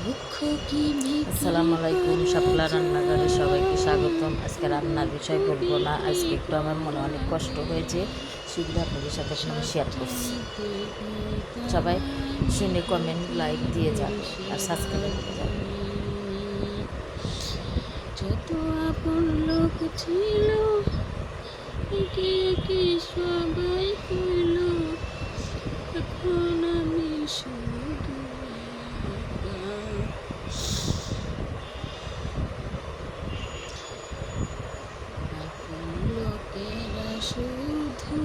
আসসালামু আলাইকুম, শাপলা রান্নাঘরে সবাইকে স্বাগতম। আজকে রান্নার বিষয় বলবো না, আজকে একটু আমার মনে অনেক কষ্ট হয়েছে, সেগুলো আপনাদের সাথে এখন আমি শেয়ার করছি। সবাই শুনে কমেন্ট লাইক দিয়ে যাবে আর সাবস্ক্রাইব করে যাবে। যত আপন লোক ছিল একে একে সবাই কইল, এখন আমি শুধু আপন লোকেরা শুধু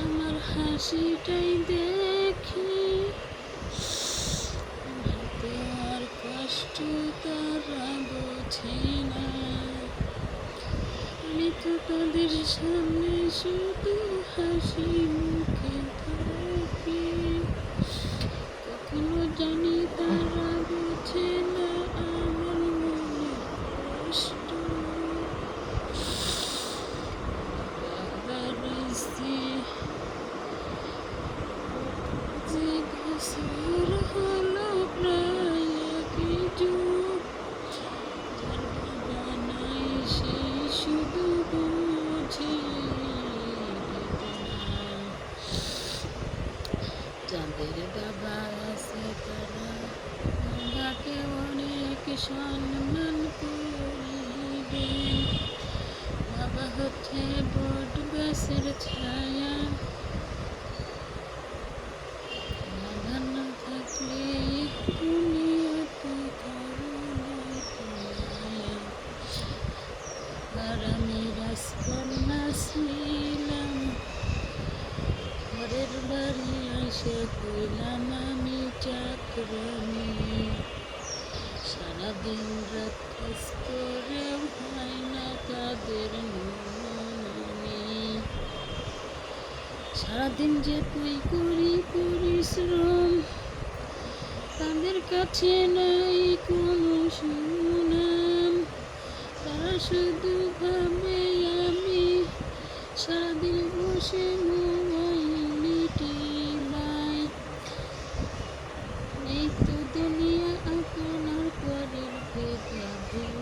আমার হাসিটাই দেখে, আর কষ্ট তারা বোঝে না। আমি তো তাদের সামনে শুধু হাসি মুখে থাকি, কখনো জানি তারা বোঝে না আমার মনের কষ্ট। যে বছর হলো প্রায় একই যুগ, যার বাবা নাই সেই শুধু বোঝে যাদের বাবা আছে তারা বাবাকে অনেক সম্মান করিবেন। বাবা হচ্ছে বট গাছের ছায়া, বাবা না থাকলে দুনিয়াতে কারো নাই মায়া। আর আমি রাজকন্যা ছিলাম, ঘরের বাড়ি এসে হইলাম আমি চাকরানি। সারাদিন রাত কাজ করেও হয় না তাদের মনে, সারাদিন যে তুই করি পরিশ্রম, তাদের কাছে নাই কোনো সুনাম। তারা শুধু ভাবে আমি সারাদিন বসে মোবাইল টিপাই। এই তো দুনিয়া আপনার পরের ভেদাভেদ,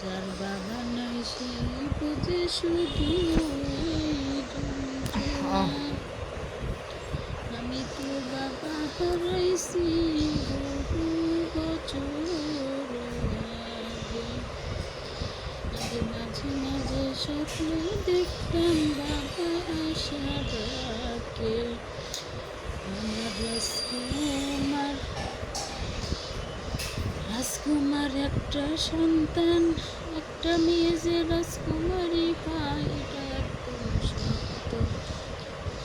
যার বাবা নাই সেই বুঝে শুধু আমি তো বাবা হারাইছি বহু বছর আগে। আগে মাঝে মাঝে স্বপ্নে দেখতাম বাবা আশা ডাকে। আমার রাজকুমার একটা সন্তান, একটা মেয়ে যে রাজকুমারী পায় এটা একদম সত্য।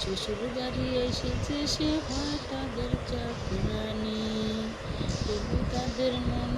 শ্বশুর বাড়ি এসেছে সে হয় তাদের চাকরানি, তবু তাদের মন